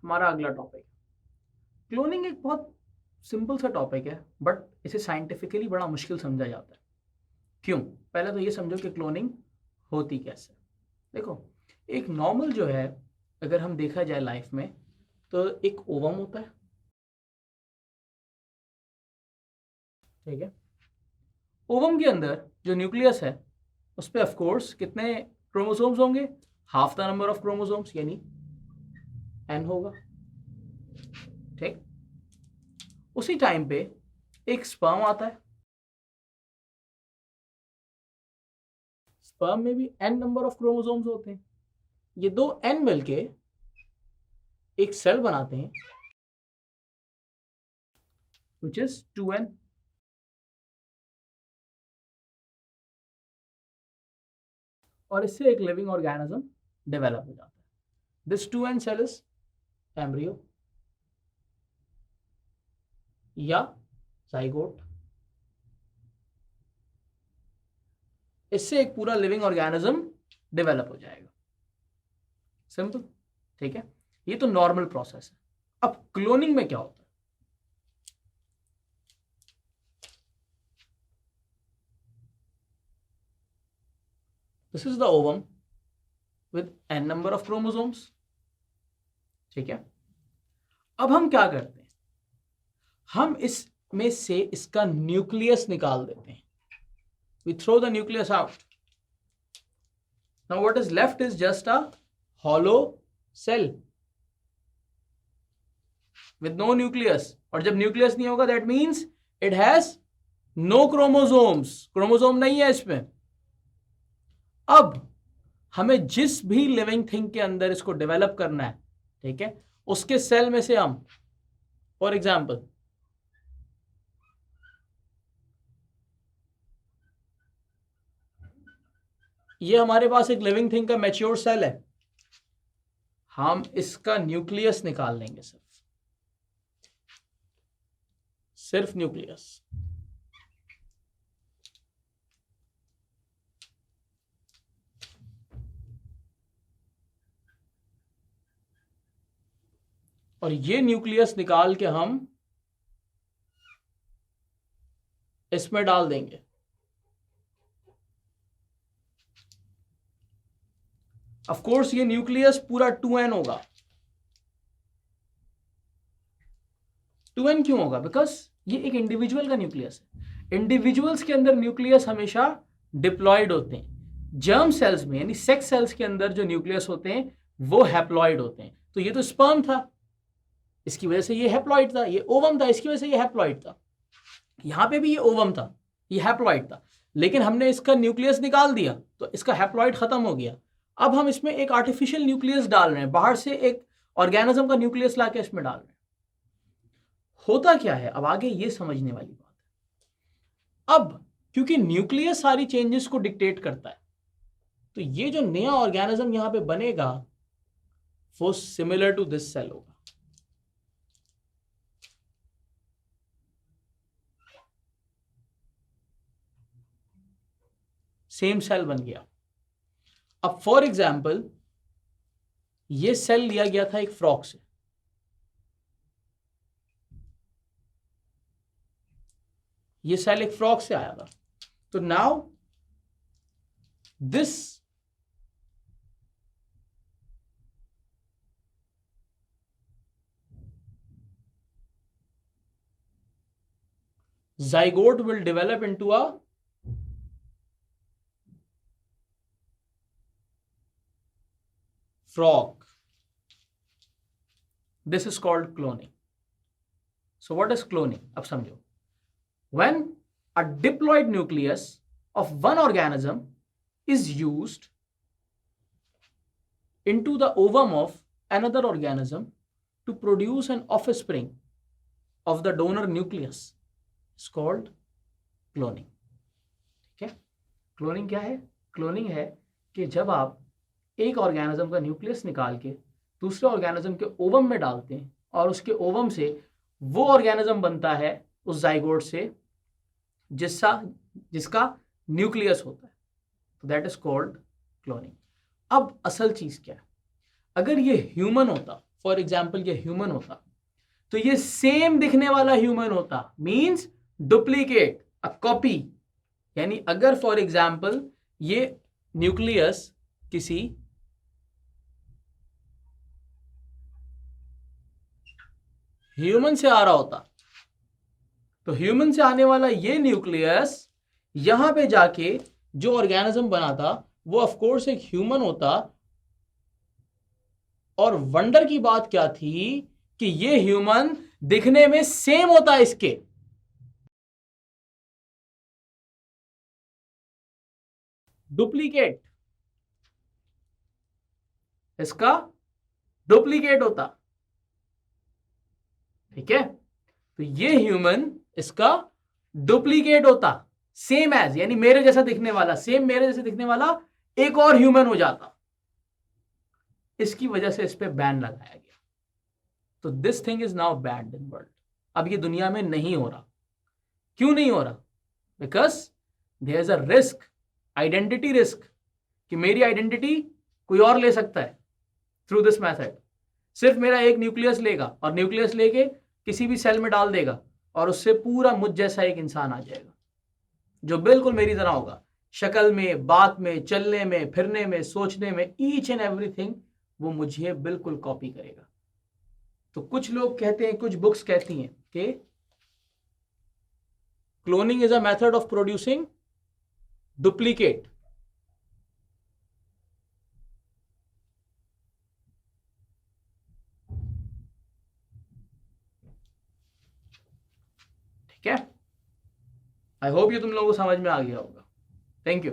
हमारा अगला topic. Cloning एक बहुत सिंपल सा टॉपिक है, बट इसे साइंटिफिकली बड़ा मुश्किल समझा जाता है। क्यों? पहले तो ये समझो कि क्लोनिंग होती कैसे। देखो, एक नॉर्मल जो है, अगर हम देखा जाए लाइफ में, तो एक ओवम होता है, ठीक है। ओवम के अंदर जो न्यूक्लियस है, उस पर ऑफकोर्स कितने क्रोमोसोम्स होंगे? Half the number of chromosomes, यानी एन होगा, ठीक। उसी टाइम पे एक स्पर्म आता है। स्पर्म में भी एन नंबर ऑफ क्रोमोसोम्स होते हैं। ये दो एन मिलके एक सेल बनाते हैं, विच इज 2n। और इससे एक लिविंग ऑर्गेनिज्म डेवलप हो जाता है। This 2n cell is embryo या जाइगोट। इससे एक पूरा लिविंग ऑर्गेनिज्म डेवलप हो जाएगा। सिंपल, ठीक है। ये तो नॉर्मल प्रोसेस है। अब क्लोनिंग में क्या होता है? This is the ovum with n number of chromosomes, ठीक है। अब हम क्या करते हैं? हम इसमें से इसका न्यूक्लियस निकाल देते हैं। We throw the nucleus out. Now what is left is just a hollow cell with no nucleus. और जब न्यूक्लियस नहीं होगा, that means it has no chromosomes. Chromosome नहीं है इसमें। अब हमें जिस भी लिविंग थिंग के अंदर इसको डेवलप करना है, ठीक है, उसके सेल में से हम, फॉर एग्जाम्पल, ये हमारे पास एक लिविंग थिंग का मैच्योर सेल है, हम इसका न्यूक्लियस निकाल लेंगे, सिर्फ न्यूक्लियस। और ये न्यूक्लियस निकाल के हम इसमें डाल देंगे। ऑफ कोर्स ये न्यूक्लियस पूरा 2n होगा। 2n क्यों होगा? बिकॉज ये एक इंडिविजुअल का न्यूक्लियस है। इंडिविजुअल्स के अंदर न्यूक्लियस हमेशा डिप्लॉयड होते हैं। जर्म सेल्स में, यानी सेक्स सेल्स के अंदर जो न्यूक्लियस होते हैं वो हैप्लॉयड होते हैं। तो ये तो स्पर्म था, इसकी वजह से ये हैप्लॉयड था। ये ओवम था, इसकी वजह से ये हैप्लॉयड था। यहां पे भी ये ओवम था, ये हैप्लॉयड था। लेकिन हमने इसका न्यूक्लियस निकाल दिया तो इसका हैप्लॉयड खत्म हो गया। अब हम इसमें एक आर्टिफिशियल न्यूक्लियस डाल रहे हैं, बाहर से एक ऑर्गेनिज्म का न्यूक्लियस लाके इसमें डाल रहे हैं। होता क्या है, अब आगे ये समझने वाली बात है। अब क्योंकि न्यूक्लियस सारी चेंजेस को डिक्टेट करता है, तो ये जो नया ऑर्गेनिज्म यहां पे बनेगा वो सिमिलर टू दिस सेल होगा। सेम सेल बन गया। अब फॉर एग्जाम्पल, ये सेल लिया गया था एक फ्रॉग से। ये सेल एक फ्रॉग से आया था। तो now this zygote will develop into a frog. This is called cloning. So what is cloning? अब समझो। When a diploid nucleus of one organism is used into the ovum of another organism to produce an offspring of the donor nucleus is called cloning. ठीक है। Cloning क्या है? Cloning है कि जब आप एक ऑर्गेनिज्म का न्यूक्लियस निकाल के दूसरे ऑर्गेनिज्म के ओवम में डालते हैं और उसके ओवम से वो ऑर्गेनिज्म बनता है उस जाइगोट से जिसका न्यूक्लियस होता है, तो दैट इज कॉल्ड क्लोनिंग। अब असल चीज क्या है? अगर ये ह्यूमन होता फॉर एग्जाम्पल ये ह्यूमन होता तो ये सेम दिखने वाला ह्यूमन होता, मीन्स डुप्लीकेट, अ कॉपी। यानी अगर फॉर एग्जाम्पल ये न्यूक्लियस किसी ह्यूमन से आ रहा होता तो ह्यूमन से आने वाला ये न्यूक्लियस यहां पे जाके जो ऑर्गेनिज्म बना था वो ऑफ कोर्स एक ह्यूमन होता। और वंडर की बात क्या थी कि ये ह्यूमन दिखने में सेम होता है इसके। डुप्लीकेट, इसका डुप्लीकेट होता, ठीक है। तो ये ह्यूमन इसका डुप्लीकेट होता, सेम एज, यानी मेरे जैसा दिखने वाला, सेम मेरे जैसे दिखने वाला एक और ह्यूमन हो जाता। इसकी वजह से इस पे बैन लगाया गया। तो this thing is now banned in world. अब ये दुनिया में नहीं हो रहा। क्यों नहीं हो रहा? Because there is a risk, identity risk, कि मेरी आइडेंटिटी कोई और ले सकता है थ्रू दिस मेथड। सिर्फ मेरा एक न्यूक्लियस लेगा और न्यूक्लियस लेके किसी भी सेल में डाल देगा और उससे पूरा मुझ जैसा एक इंसान आ जाएगा जो बिल्कुल मेरी तरह होगा, शक्ल में, बात में, चलने में, फिरने में, सोचने में, ईच एंड एवरीथिंग वो मुझे बिल्कुल कॉपी करेगा। तो कुछ लोग कहते हैं, कुछ बुक्स कहती हैं कि cloning is a method of producing duplicate. ठीक है, आई होप ये तुम लोगों को समझ में आ गया होगा। Thank you.